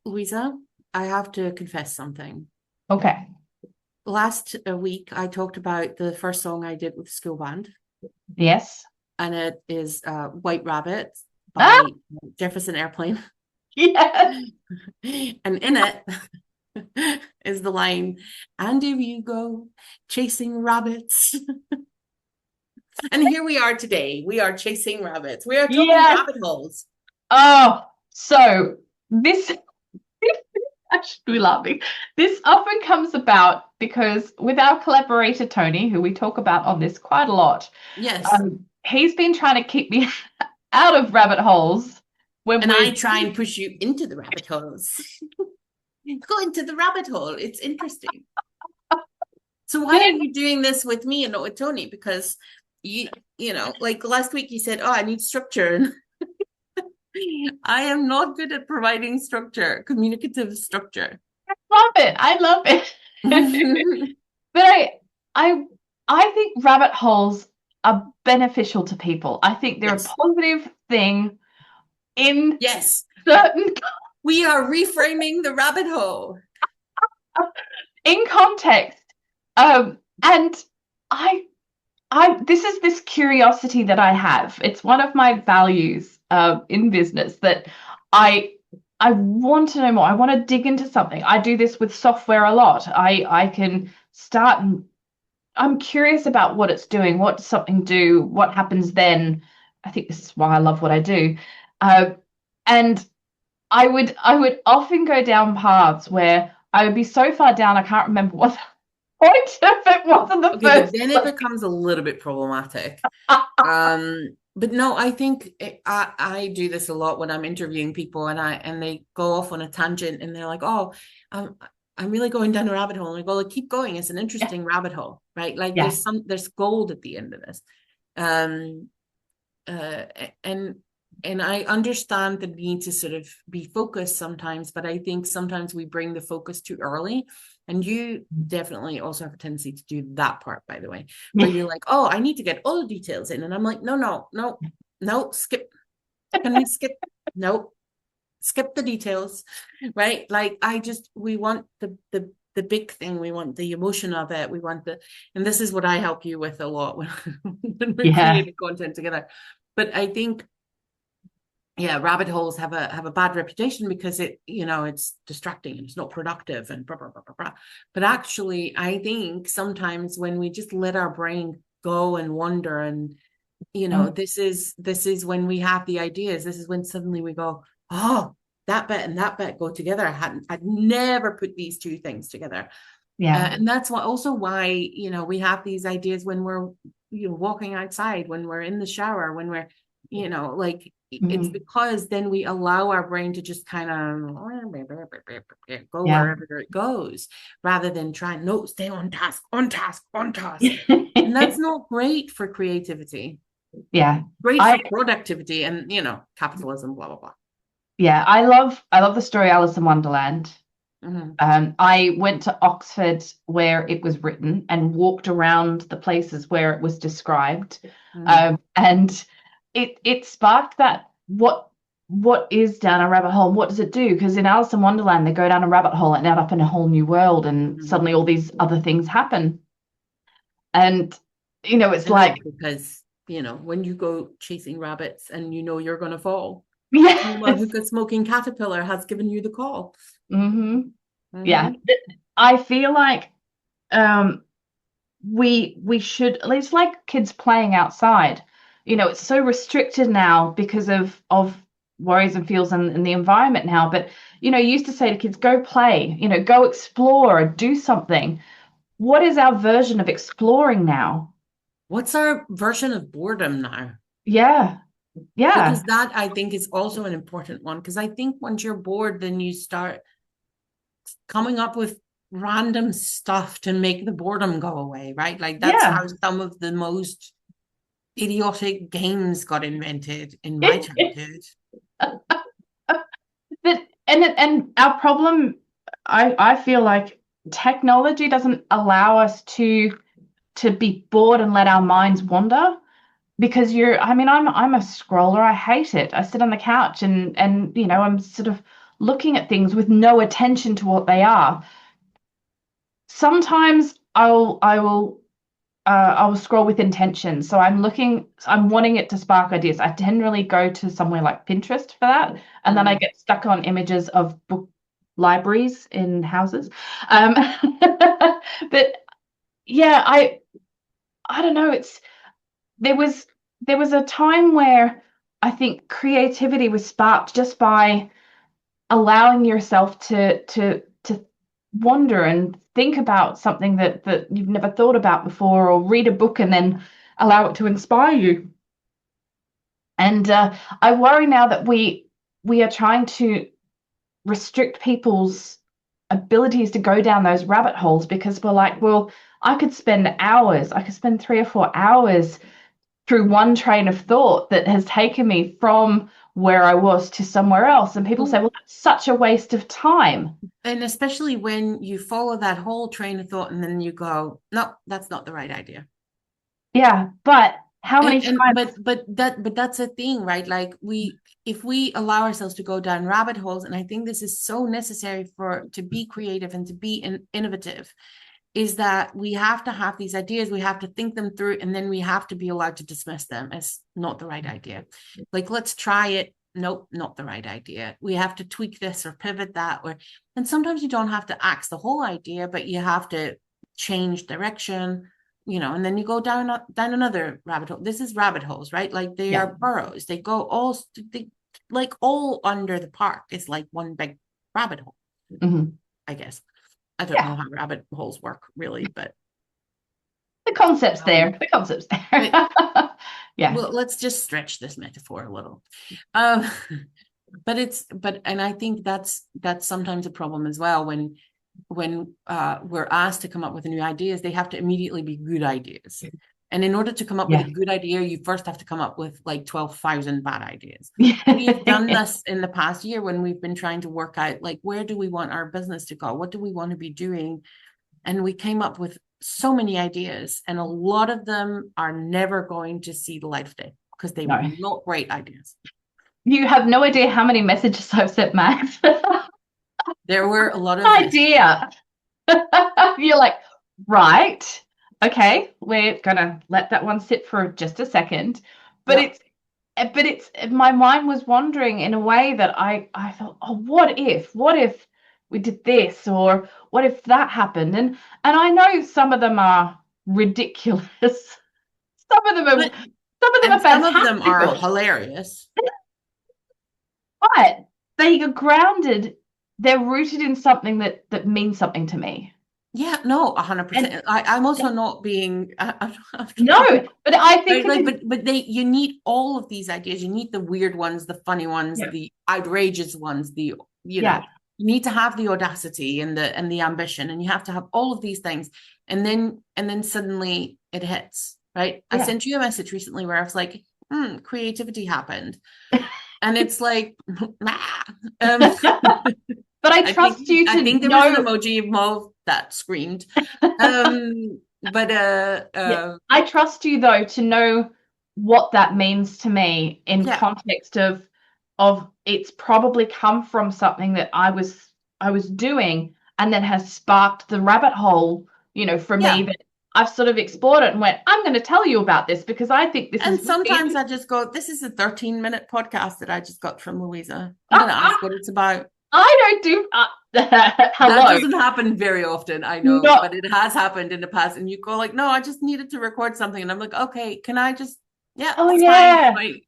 Louisa, I have to confess something. Okay. Last week, I talked about the first song I did with the school band, Yes. and it is White Rabbit Ah, by Jefferson Airplane. yes. And in it is the line, and if you go chasing rabbits. And here we are today. We are chasing rabbits. We are talking Yes. rabbit holes. Oh, so this I should be laughing. This often comes about because with our collaborator Tony, who we talk about on this quite a lot, Yes. he's been trying to keep me out of rabbit holes when And we're I try and push you into the rabbit holes. Go into the rabbit hole. It's interesting. So why are you doing this with me and not with Tony? Because you, like last week you said, "Oh, I need structure." And I am not good at providing structure, communicative structure. love it. I love it. But I I think rabbit holes are beneficial to people. I think they're a Yes. positive thing in Yes. certain We are reframing the rabbit hole. in context. And I this is this curiosity that I have. It's one of my values in business that I I want to know more. I want to dig into something. I do this with software a lot. I can start and I'm curious about what it's doing. What does something do? What happens then? I think this is why I love what I do. Uh, and I would often go down paths where I would be so far down I can't remember what the point if it wasn't the Okay, but first then it place. becomes a little bit problematic. But no, I think I do this a lot when I'm interviewing people and they go off on a tangent and they're like, "Oh, um, I'm really going down a rabbit hole." And I go, like, "Keep going. It's an Yeah, interesting rabbit hole, right? Like yeah, there's gold at the end of this." Um, uh, and and I understand the need to sort of be focused sometimes, but I think sometimes we bring the focus too early. And you definitely also have a tendency to do that part, by the way, where yeah. you're like, "Oh, I need to get all the details in," and I'm like, "No, no, no, no, skip. Can we skip? No, skip the details, right? Like we want the big thing, we want the emotion of it, we want and this is what I help you with a lot when, when we're Yeah. creating content together. But I think, yeah, rabbit holes have a bad reputation because it's distracting and it's not productive and blah blah blah blah blah. But actually, I think sometimes when we just let our brain go and wander, and Mm. this is when we have the ideas. This is when suddenly we go, "Oh, that bit and that bit go together. I'd never put these two things together." Yeah. And that's why we have these ideas when we're walking outside, when we're in the shower, when we're like, it's Mhm. because then we allow our brain to just kind of go Yeah. wherever it goes, rather than trying, no, stay on task, on task, on task. And that's not great for creativity, Yeah. great I for productivity and capitalism, blah blah blah. yeah, I love the story Alice in Wonderland. Mm-hmm. I went to Oxford where it was written and walked around the places where it was described. Mm-hmm. And it sparked that what is down a rabbit hole? What does it do? Because in Alice in Wonderland, they go down a rabbit hole and end up in a whole new world, and Mm-hmm. suddenly all these other things happen. And it's And that's like, because, when you go chasing rabbits and you're going to fall, well, yes. hookah smoking caterpillar has given you the call. Hmm. Yeah. Mm-hmm. I feel like um we should at least like kids playing outside. It's so restricted now because of worries and feels in the environment now. But you used to say to kids, go play, go explore, do something. What is our version of exploring now? What's our version of boredom now? Yeah, yeah, Because that, I think, is also an important one. Because I think once you're bored, then you start coming up with random stuff to make the boredom go away, right? Like that's yeah. how some of the most idiotic games got invented in my childhood. But and our problem, I feel like technology doesn't allow us to be bored and let our minds wander. Because I mean, I'm a scroller. I hate it. I sit on the couch and I'm sort of looking at things with no attention to what they are. Sometimes I will scroll with intention. So I'm wanting it to spark ideas. I generally go to somewhere like Pinterest for that. And then I get stuck on images of book libraries in houses. But yeah, I don't know. There was there was a time where I think creativity was sparked just by allowing yourself to wonder and think about something that you've never thought about before, or read a book and then allow it to inspire you. And I worry now that we are trying to restrict people's abilities to go down those rabbit holes, because we're like, well, I could spend 3 or 4 hours through one train of thought that has taken me from where I was to somewhere else. And people say, well, that's such a waste of time. And especially when you follow that whole train of thought and then you go, no, that's not the right idea. Yeah, but how many times? But that's a thing, right? Like if we allow ourselves to go down rabbit holes, and I think this is so necessary to be creative and to be innovative, is that we have to have these ideas, we have to think them through, and then we have to be allowed to dismiss them as not the right idea. Like, let's try it. Nope, not the right idea. We have to tweak this or pivot that, and sometimes you don't have to axe the whole idea, but you have to change direction, and then you go down another rabbit hole. This is rabbit holes, right? Like they are burrows. They go all under the park. It's like one big rabbit hole, I guess. I don't know how rabbit holes work really, but the concept's there. The concept's there. Yeah. Well, let's just stretch this metaphor a little. And I think that's sometimes a problem as well when we're asked to come up with new ideas. They have to immediately be good ideas. And in order to come up with a good idea, you first have to come up with like 12,000 bad ideas. We've done this in the past year when we've been trying to work out, like, where do we want our business to go? What do we want to be doing? And we came up with so many ideas, and a lot of them are never going to see the light of day because they were not great ideas. You have no idea how many messages I've sent Max. There were a lot of idea. You're like, right. Okay, we're gonna let that one sit for just a second. But it's my mind was wandering in a way that I thought, oh, what if we did this, or what if that happened? And I know some of them are ridiculous. Some of them are fantastic. Some of them are hilarious. But they are grounded, they're rooted in something that means something to me. Yeah, no, 100%. I'm also not being no, but I think but you need all of these ideas. You need the weird ones, the funny ones, the outrageous ones, you know, you need to have the audacity and the ambition, and you have to have all of these things, and then suddenly it hits, right? I sent you a message recently where I was like, creativity happened. And it's like, but I trust you to I think there was an emoji of Mo that screamed. But I trust you though to know what that means to me in context of it's probably come from something that I was doing, and that has sparked the rabbit hole, for me, that I've sort of explored it and went, I'm going to tell you about this because I think this is. And sometimes I just go, this is a 13-minute podcast that I just got from Louisa. I'm going to ask what it's about. I don't do that doesn't happen very often, I know, but it has happened in the past. And you go like, no, I just needed to record something, and I'm like, okay, can I just fine.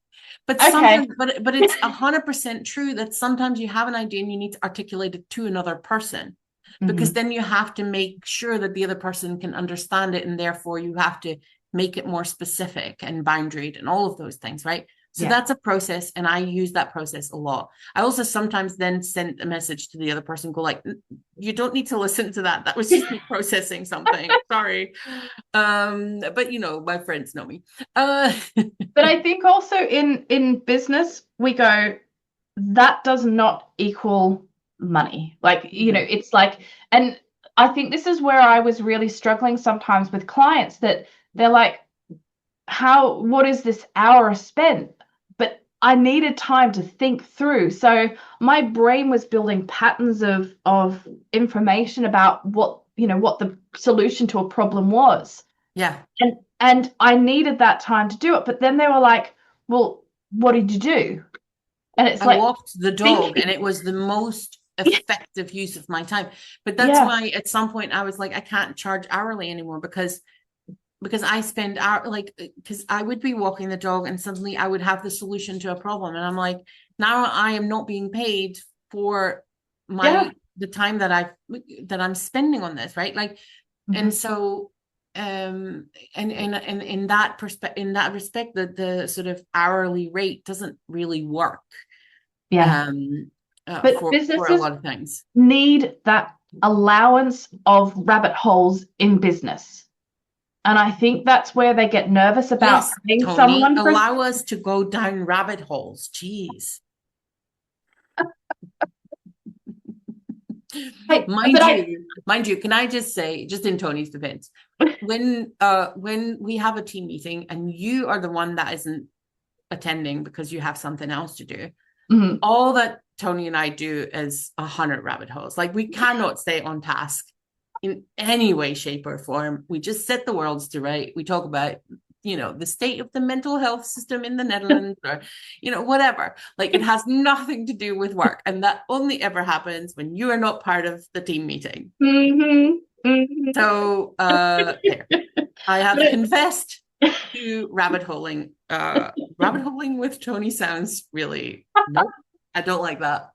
But sometimes, but it's 100% true that sometimes you have an idea and you need to articulate it to another person, because then you have to make sure that the other person can understand it, and therefore you have to make it more specific and boundaried and all of those things, right? So that's a process, and I use that process a lot. I also sometimes then send a message to the other person, go like, you don't need to listen to that. That was just me processing something. Sorry. But my friends know me. But I think also in business, we go, that does not equal money. Like, it's like, and I think this is where I was really struggling sometimes with clients, that they're like, what is this hour spent? But I needed time to think through. So my brain was building patterns of information about what the solution to a problem was. Yeah. And I needed that time to do it. But then they were like, well, what did you do? And it's I like walked the dog and thinking. it was the most Yeah, effective use of my time. But that's yeah, why at some point I was like, I can't charge hourly anymore because I spend hour like because I would be walking the dog and suddenly I would have the solution to a problem. And I'm like, now I am not being paid for yeah. the time that I'm spending on this, right? Like, and Mhm. so and in that in that respect, the sort of hourly rate doesn't really work Yeah. um But for a businesses lot of things. need that allowance of rabbit holes in business. And I think that's where they get nervous about Yes, paying Tony, someone for. allow us to go down rabbit holes. Jeez. Hey, but Mind you, can I just say, just in Tony's defense, when we have a team meeting and you are the one that isn't attending because you have something else to do, Mhm. all that Tony and I do is 100 rabbit holes. Like we cannot stay on task in any way, shape, or form. We just set the worlds to right. We talk about, the state of the mental health system in the Netherlands or, whatever. Like it has nothing to do with work. And that only ever happens when you are not part of the team meeting. Mhm. Mhm. So there, I But have confessed to rabbit holing. Rabbit holing with Tony sounds really, nope, I don't like that.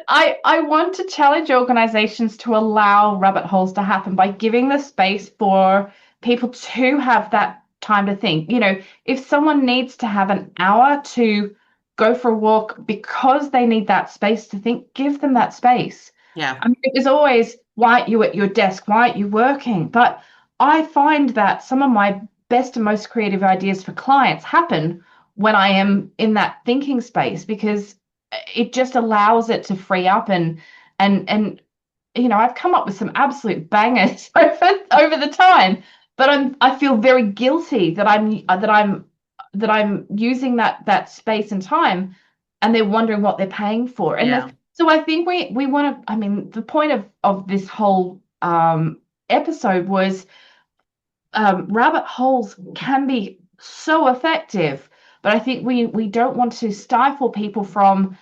I want to challenge organizations to allow rabbit holes to happen by giving the space for people to have that time to think. If someone needs to have an hour to go for a walk because they need that space to think, give them that space. Yeah, I mean, it was always, why aren't you at your desk? Why aren't you working? But I find that some of my best and most creative ideas for clients happen when I am in that thinking space because it just allows it to free up and I've come up with some absolute bangers over the time, but I feel very guilty that I'm using that space and time, and they're wondering what they're paying for. yeah, So I think we want to. I mean, the point of this whole episode was rabbit holes can be so effective, but I think we don't want to stifle people from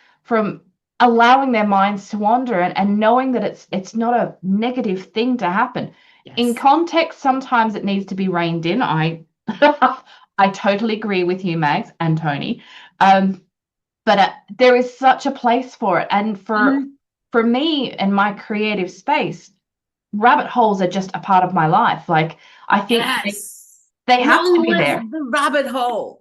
allowing their minds to wander and knowing that it's not a negative thing to happen. In yes. context, sometimes it needs to be reined in. I totally agree with you, Mags and Tony. But there is such a place for it, and Mhm. for me and my creative space, rabbit holes are just a part of my life. Like I think they, Yes. they have to Long be live there. the rabbit hole.